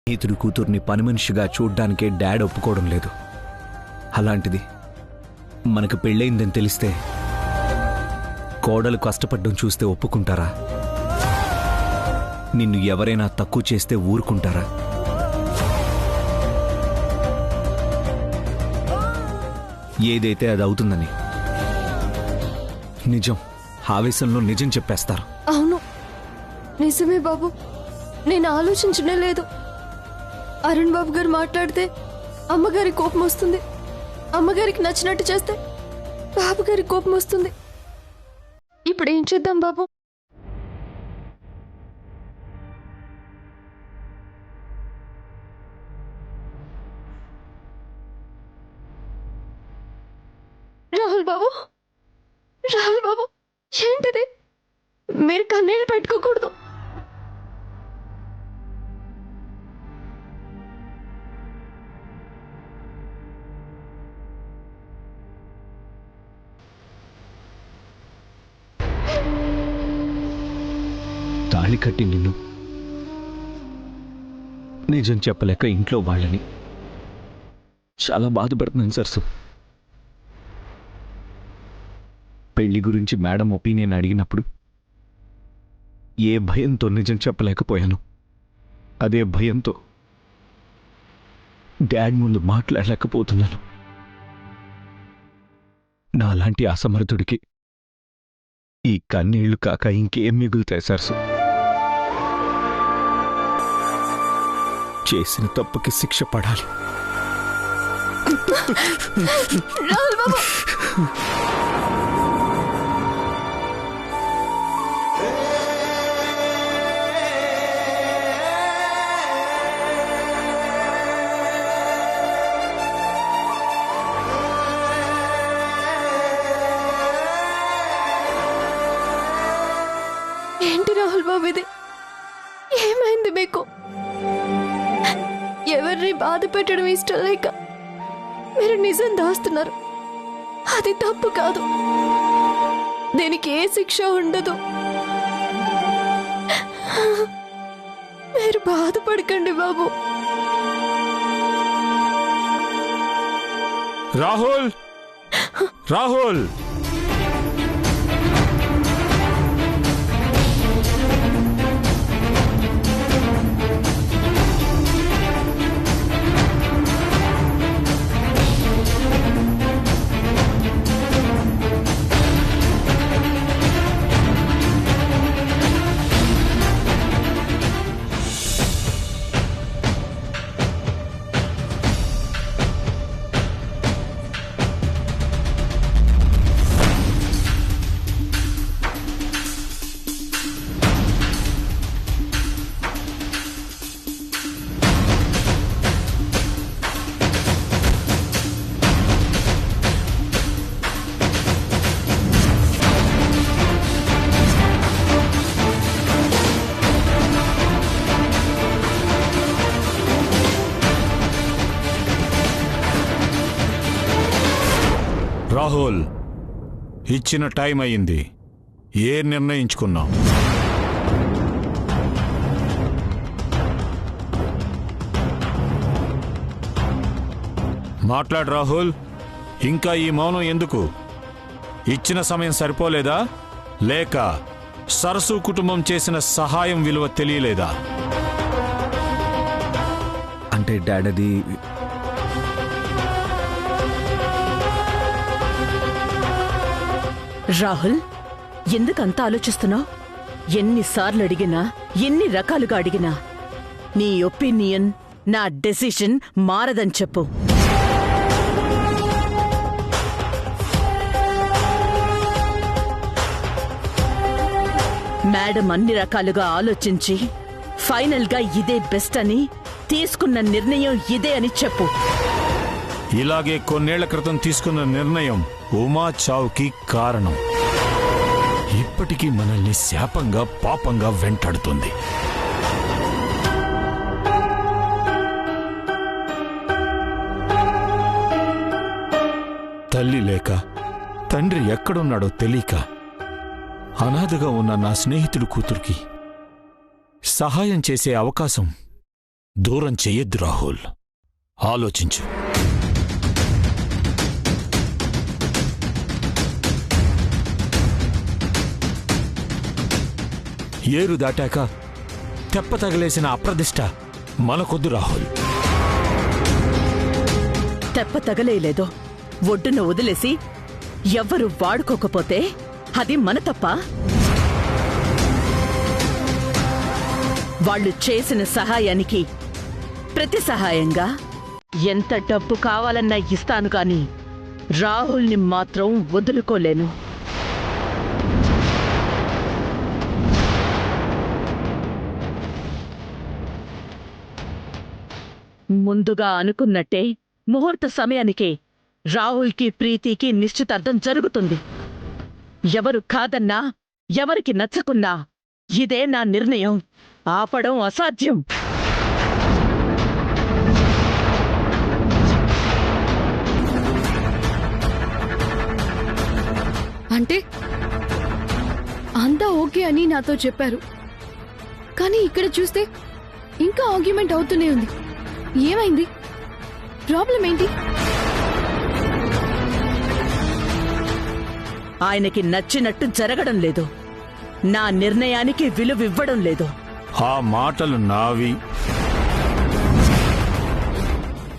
స్నేహితుడి కూతుర్ని పని మనిషిగా చూడ్డానికే డాడ్ ఒప్పుకోవడం లేదు. అలాంటిది మనకు పెళ్ళయిందని తెలిస్తే కోడలు కష్టపడ్డం చూస్తే ఒప్పుకుంటారా? నిన్ను ఎవరైనా తక్కువ చేస్తే ఊరుకుంటారా? ఏదైతే అది అవుతుందని నిజం ఆవేశంలో నిజం చెప్పేస్తారు. అవును నిజమే బాబు, నేను ఆలోచించనే లేదు. అరుణ్ బాబు గారు మాట్లాడితే అమ్మగారి కోపం వస్తుంది, అమ్మగారికి నచ్చినట్టు చేస్తే బాబు గారి కోపం వస్తుంది. ఇప్పుడు ఏం చేద్దాం బాబు? రాహుల్ బాబు, రాహుల్ బాబు, ఏంటిది? మీరు కన్నీళ్ళు పెట్టుకోకూడదు. తాళి కట్టి నిన్ను నిజం చెప్పలేక ఇంట్లో వాళ్ళని చాలా బాధపడుతున్నాను సరసు. పెళ్లి గురించి మేడం ఒపీనియన్ అడిగినప్పుడు ఏ భయంతో నిజం చెప్పలేకపోయాను, అదే భయంతో డాడ్ ముందు మాట్లాడలేకపోతున్నాను. నాలాంటి అసమర్థుడికి ఈ కన్నీళ్లు కాక ఇంకేం మిగులుతాయి సరసు? చేసిన తప్పుకి శిక్ష పడాలి. రాహుల్ బాబు, ఏంటి రాహుల్ బాబు ఇది? ఏమైంది మీకు? ఎవరిని బాధ పెట్టడం ఇష్టం లేక మీరు నిజం దాస్తున్నారు. అది తప్పు కాదు, దీనికి ఏ శిక్ష ఉండదు. మీరు బాధపడకండి బాబు. రాహుల్, రాహుల్, రాహుల్, ఇచ్చిన టైం అయింది. ఏ నిర్ణయించుకున్నాం? మాట్లాడు రాహుల్. ఇంకా ఈ మౌనం ఎందుకు? ఇచ్చిన సమయం సరిపోలేదా? లేక సరసు కుటుంబం చేసిన సహాయం విలువ తెలియలేదా? అంటే డాడ్ అది రాహుల్, ఎందుకంత ఆలోచిస్తున్నావు? ఎన్నిసార్లు అడిగినా, ఎన్ని రకాలుగా అడిగినా నీ ఒపీనియన్, నా డెసిషన్ మారదని చెప్పు. మేడం అన్ని రకాలుగా ఆలోచించి ఫైనల్గా ఇదే బెస్ట్ అని తీసుకున్న నిర్ణయం ఇదే అని చెప్పు. ఇలాగే కొన్నేళ్ల క్రితం తీసుకున్న నిర్ణయం ఉమా చావుకి కారణం. ఇప్పటికీ మనల్ని శాపంగా, పాపంగా వెంటాడుతుంది. తల్లి లేక, తండ్రి ఎక్కడున్నాడో తెలియక అనాథగా ఉన్న నా స్నేహితుడి కూతురికి సహాయం చేసే అవకాశం దూరం చెయ్యొద్దు రాహుల్. ఆలోచించు. ఏరు దాటాక తెప్ప తగలేసిన అప్రదిష్ట మనకొద్దు రాహుల్. తెప్ప తగలేలేదో ఒడ్డున వదిలేసి ఎవ్వరు వాడుకోకపోతే అది మన తప్ప? వాళ్ళు చేసిన సహాయానికి ప్రతి సహాయంగా ఎంత డబ్బు కావాలన్నా ఇస్తాను కాని రాహుల్ని మాత్రం వదులుకోలేను. ముందుగా అనుకున్నట్టే ముహూర్త సమయానికి రాహుల్కి ప్రీతికి నిశ్చితార్థం జరుగుతుంది. ఎవరు కాదన్నా ఎవరికి నచ్చకున్నా ఇదే నా నిర్ణయం. ఆపడం అసాధ్యం. అంటే అంతా ఓకే అని నాతో చెప్పారు, కానీ ఇక్కడ చూస్తే ఇంకా ఆర్గ్యుమెంట్ అవుతూనే ఉంది. ఏమైంది? ప్రాబ్లం ఏంటి? ఆయనకి నచ్చినట్టు జరగడం లేదు. నా నిర్ణయానికి విలువివ్వడం లేదు. ఆ మాటలు నావి.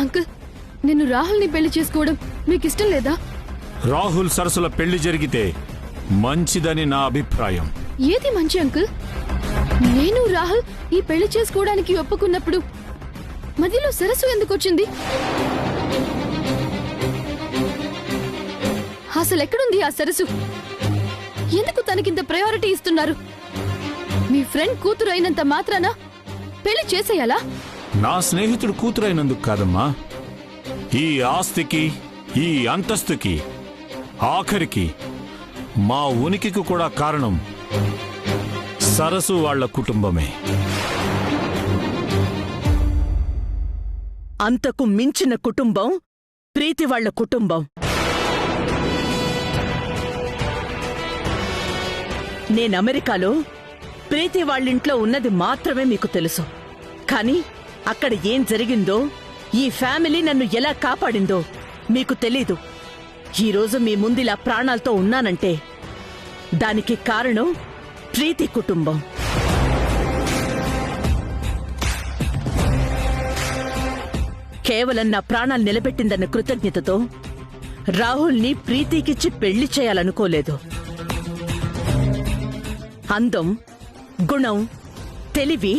అంకుల్, నేను రాహుల్ని పెళ్లి చేసుకోవడం మీకు ఇష్టం లేదా? రాహుల్ సరస్సుల పెళ్లి జరిగితే మంచిదని నా అభిప్రాయం. ఏది మంచి అంకుల్? నేను రాహుల్ ఈ పెళ్లి చేసుకోవడానికి ఒప్పుకున్నప్పుడు మధ్యలో సరస్సు ఎందుకు వచ్చింది? అసలు ఎక్కడుంది ఆ సరస్సు? ఎందుకు తనకింత ప్రయారిటీ ఇస్తున్నారు? మీ ఫ్రెండ్ కూతురు అయినంత మాత్రాన పెళ్లి చేసేయాలా? నా స్నేహితుడు కూతురైనందుకు కాదమ్మా, ఈ ఆస్తికి ఈ అంతస్తుకి ఆఖరికి మా ఉనికికి కూడా కారణం సరస్సు వాళ్ల కుటుంబమే. అంతకు మించిన కుటుంబం ప్రీతి వాళ్ల కుటుంబం. నేను అమెరికాలో ప్రీతి వాళ్ళింట్లో ఉన్నది మాత్రమే మీకు తెలుసు. కానీ అక్కడ ఏం జరిగిందో, ఈ ఫ్యామిలీ నన్ను ఎలా కాపాడిందో మీకు తెలీదు. ఈరోజు మీ ముందిలా ప్రాణాలతో ఉన్నానంటే దానికి కారణం ప్రీతి కుటుంబం. కేవలం నా ప్రాణాలు నిలబెట్టిందన్న కృతజ్ఞతతో రాహుల్ని ప్రీతికిచ్చి పెళ్లి చేయాలనుకోలేదు. అందం, గుణం, తెలివి,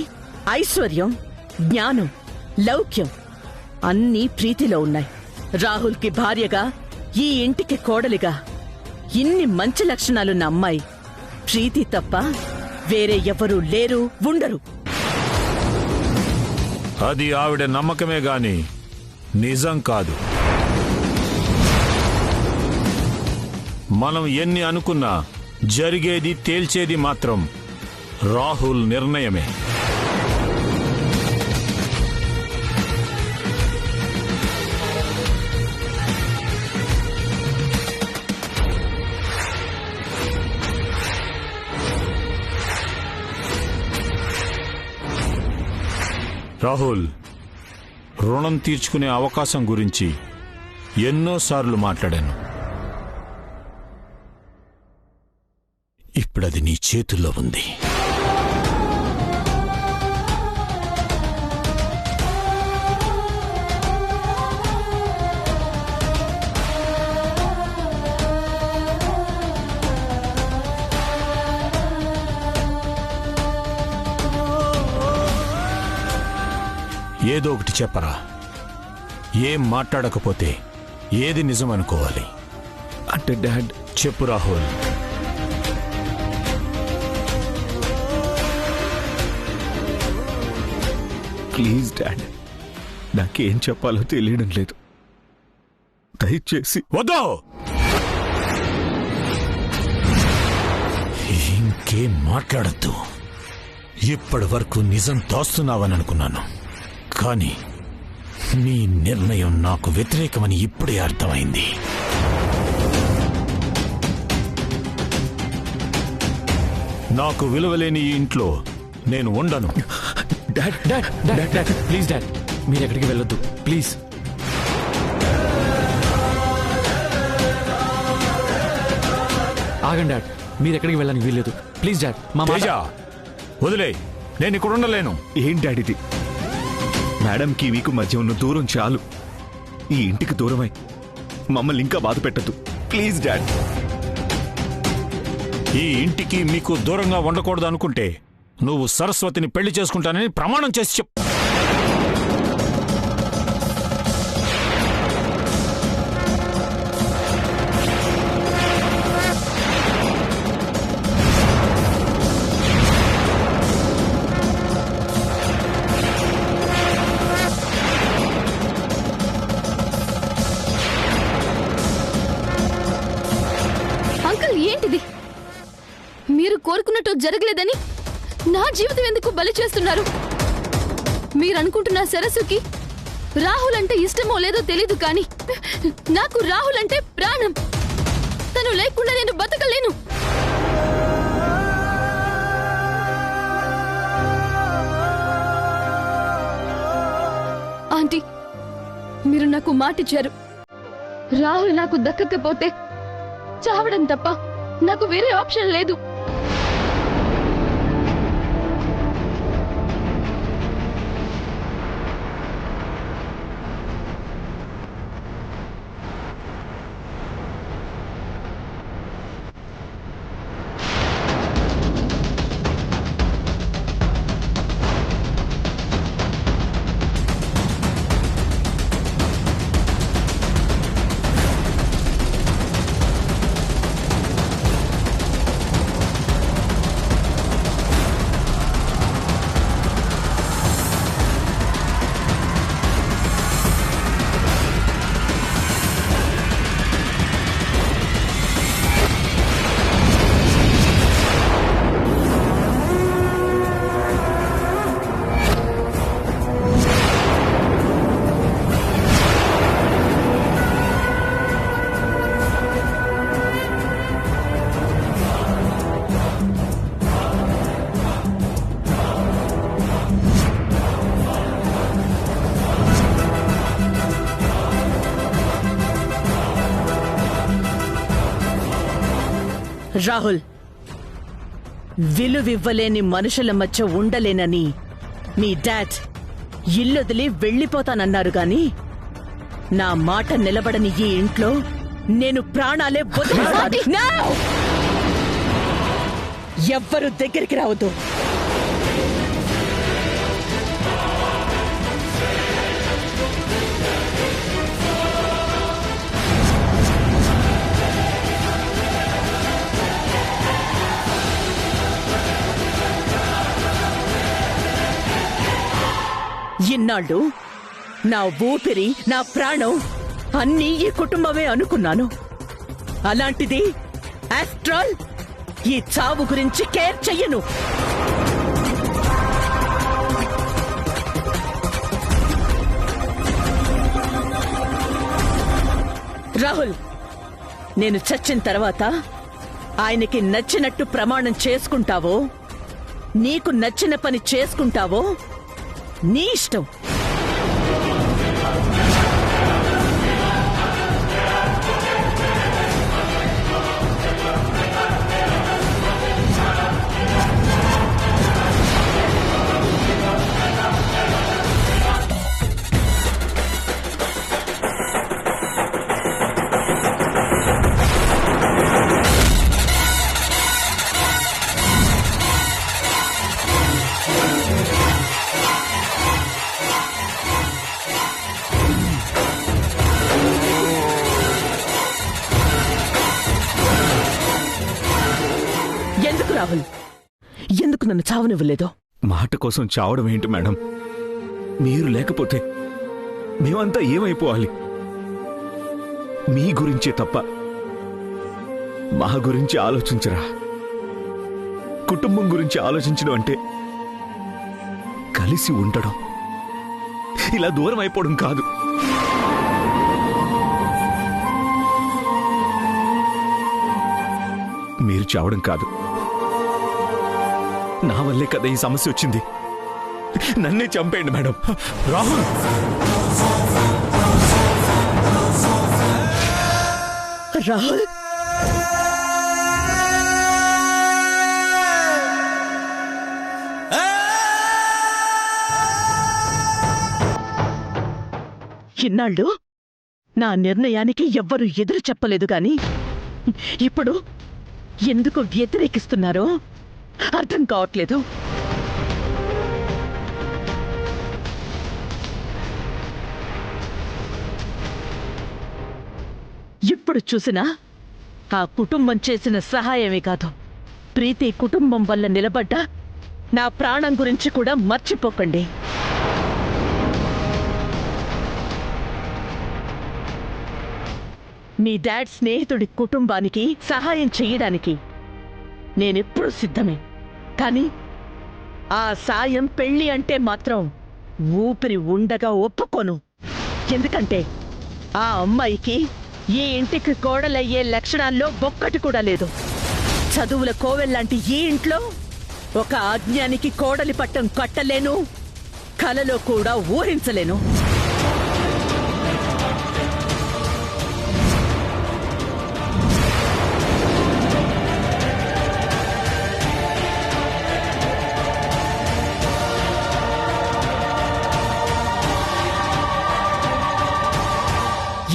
ఐశ్వర్యం, జ్ఞానం, లౌక్యం అన్నీ ప్రీతిలో ఉన్నాయి. రాహుల్కి భార్యగా, ఈ ఇంటికి కోడలిగా ఇన్ని మంచి లక్షణాలున్న అమ్మాయి ప్రీతి తప్ప వేరే ఎవరూ లేరు, ఉండరు. అది ఆవిడ నమ్మకమే గాని నిజం కాదు. మనం ఎన్ని అనుకున్నా జరిగేది తేల్చేది మాత్రం రాహుల్ నిర్ణయమే. రాహుల్, రుణం తీర్చుకునే అవకాశం గురించి ఎన్నోసార్లు మాట్లాడాను. ఇప్పుడది నీ చేతుల్లో ఉంది. ఏదో ఒకటి చెప్పరా. ఏం మాట్లాడకపోతే ఏది నిజం అనుకోవాలి? అంటే డాడ్, చెప్పు రాహుల్. ప్లీజ్ డాడ్, నాకేం చెప్పాలో తెలియడం లేదు. దయచేసి. వద్దు, ఇంకేం మాట్లాడద్దు. ఇప్పటి వరకు నిజం దాస్తున్నావని అనుకున్నాను, కానీ నీ నిర్ణయం నాకు వ్యతిరేకమని ఇప్పుడే అర్థమైంది. నాకు విలువలేని ఈ ఇంట్లో నేను ఉండను. Dad dad dad dad please dad మీరు ఎక్కడికి వెళ్ళొద్దు ప్లీజ్. ఆగండి డాడ్, మీరు ఎక్కడికి వెళ్ళడానికి వీల్లేదు ప్లీజ్ డాడ్. మా తేజ వదిలే, నేను ఇక్కడ ఉండలేను. ఏం డాడ్ ఇది? మేడంకి మీకు మధ్య ఉన్న దూరం చాలు. ఈ ఇంటికి దూరమై మమ్మల్ని ఇంకా బాధ పెట్టద్దు ప్లీజ్ డాడ్. ఈ ఇంటికి మీకు దూరంగా ఉండకూడదు అనుకుంటే నువ్వు సరస్వతిని పెళ్లి చేసుకుంటానని ప్రమాణం చేసి చెప్పు. అంకుల్ ఏంటిది? మీరు కోరుకున్నట్టు జరగలేదని నా జీవితం ఎందుకు బలి చేస్తున్నారు? మీరు అనుకుంటున్న సరస్సుకి రాహుల్ అంటే ఇష్టమో లేదో తెలీదు కానీ నాకు రాహుల్ అంటే ప్రాణం. తను లేకుండా నేను బతకలేను. ఆంటీ, మీరు నాకు మాటిచ్చారు. రాహుల్ నాకు దక్కకపోతే చావడం తప్ప నాకు వేరే ఆప్షన్ లేదు. రాహుల్, విలువివ్వలేని మనుషుల మధ్య ఉండలేనని మీ డాడ్ ఇల్లొదిలి వెళ్ళిపోతానన్నారు గాని నా మాట నిలబడని ఈ ఇంట్లో నేను ప్రాణాలే వదిలేస్తాను. No! ఎవ్వరూ దగ్గరికి రావద్దు. ఇన్నాళ్ళు నా ఊపిరి, నా ప్రాణం అన్నీ ఈ కుటుంబమే అనుకున్నాను. అలాంటిది ఆఫ్టర్ ఆల్ ఈ చావు గురించి కేర్ చెయ్యను. రాహుల్, నేను చచ్చిన తర్వాత ఆయనకి నచ్చినట్టు ప్రమాణం చేసుకుంటావో, నీకు నచ్చిన పని చేసుకుంటావో నీ ఇష్టం. రాహుల్, ఎందుకు నన్ను చావనివ్వలేదో? మాట కోసం చావడం ఏంటి మేడం? మీరు లేకపోతే మేమంతా ఏమైపోవాలి? మీ గురించే తప్ప మా గురించి ఆలోచించరా? కుటుంబం గురించి ఆలోచించడం అంటే కలిసి ఉండడం, ఇలా దూరం అయిపోవడం కాదు. మీరు చావడం కాదు, నా వల్లే కదా ఈ సమస్య వచ్చింది. నన్నే చంపేయండి మేడం. రాహుల్, రాహుల్, ఇన్నాళ్ళు నా నిర్ణయానికి ఎవ్వరూ ఎదురు చెప్పలేదు గాని ఇప్పుడు ఎందుకు వ్యతిరేకిస్తున్నారో అర్థం కావట్లేదు. ఇప్పుడు చూసినా ఆ కుటుంబం చేసిన సహాయమే కాదు, ప్రీతి కుటుంబం వల్ల నిలబడ్డా నా ప్రాణం గురించి కూడా మర్చిపోకండి. మీ డాడ్ స్నేహితుడి కుటుంబానికి సహాయం చెయ్యడానికి నేనెప్పుడు సిద్ధమే. కానీ ఆ సాయం పెళ్లి అంటే మాత్రం ఊపిరి ఉండగా ఒప్పుకోను. ఎందుకంటే ఆ అమ్మాయికి ఈ ఇంటికి కోడలయ్యే లక్షణాల్లో ఒక్కటి కూడా లేదు. చదువుల కోవెల్లాంటి ఈ ఇంట్లో ఒక అజ్ఞానికి కోడలి పట్టం కట్టలేను, కలలో కూడా ఊహించలేను.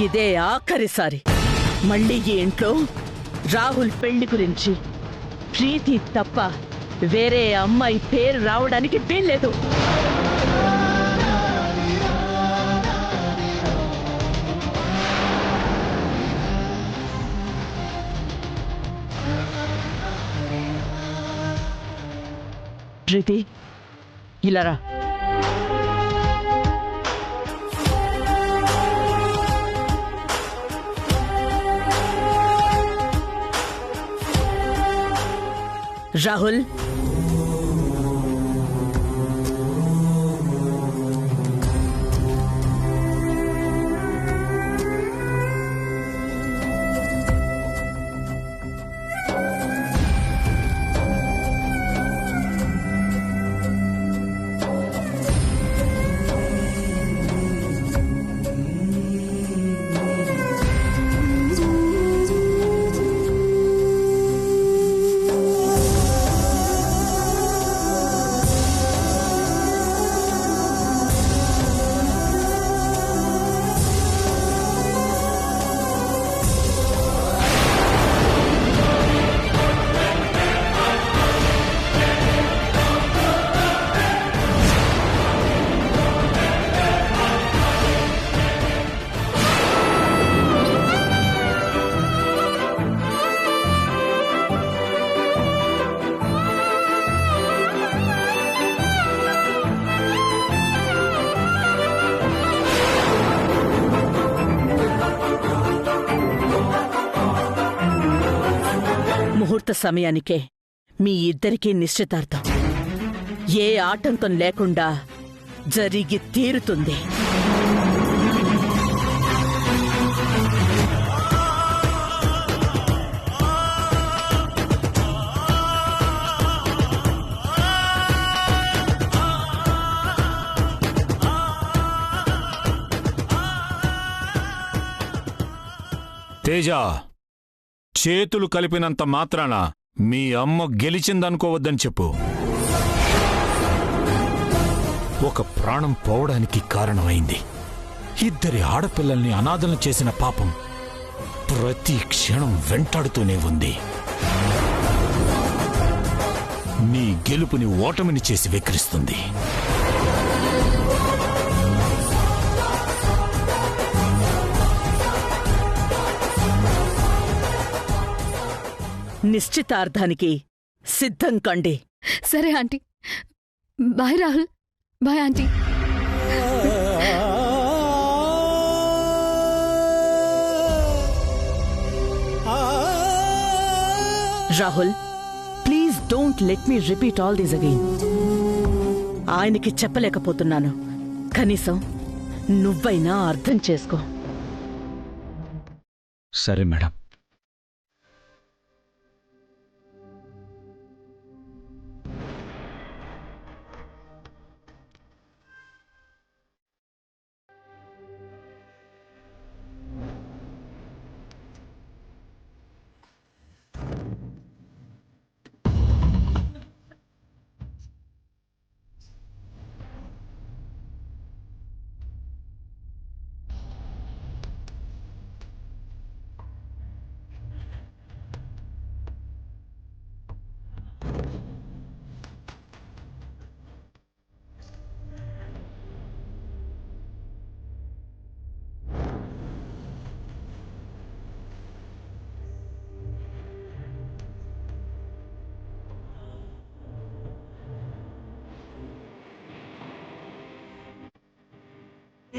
ఇదే ఆఖరిసారి మళ్ళీ ఈ ఇంట్లో రాహుల్ పెళ్లి గురించి ప్రీతి తప్ప వేరే అమ్మాయి పేరు రావడానికి వీల్లేదు. ప్రీతి, ఇలా రా. రాహుల్, ముహూర్త సమయానికే మీ ఇద్దరికీ నిశ్చితార్థం ఏ ఆటంకం లేకుండా జరిగి తీరుతుంది. తేజ, చేతులు కలిపినంత మాత్రాన మీ అమ్మ గెలిచిందనుకోవద్దని చెప్పు. ఒక ప్రాణం పోవడానికి కారణమైంది. ఇద్దరి ఆడపిల్లల్ని అనాథలను చేసిన పాపం ప్రతి క్షణం వెంటాడుతూనే ఉంది. నీ గెలుపుని ఓటమిని చేసి వెక్కిరిస్తుంది. నిశ్చితార్థానికి సిద్ధం కండి. సరే aunty. Bye Rahul. Bye aunty. Rahul, please don't let me repeat all this again. ఆయనకి చెప్పలేకపోతున్నాను, కనీసం నువ్వైనా అర్థం చేసుకో. సరే మేడం.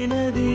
నది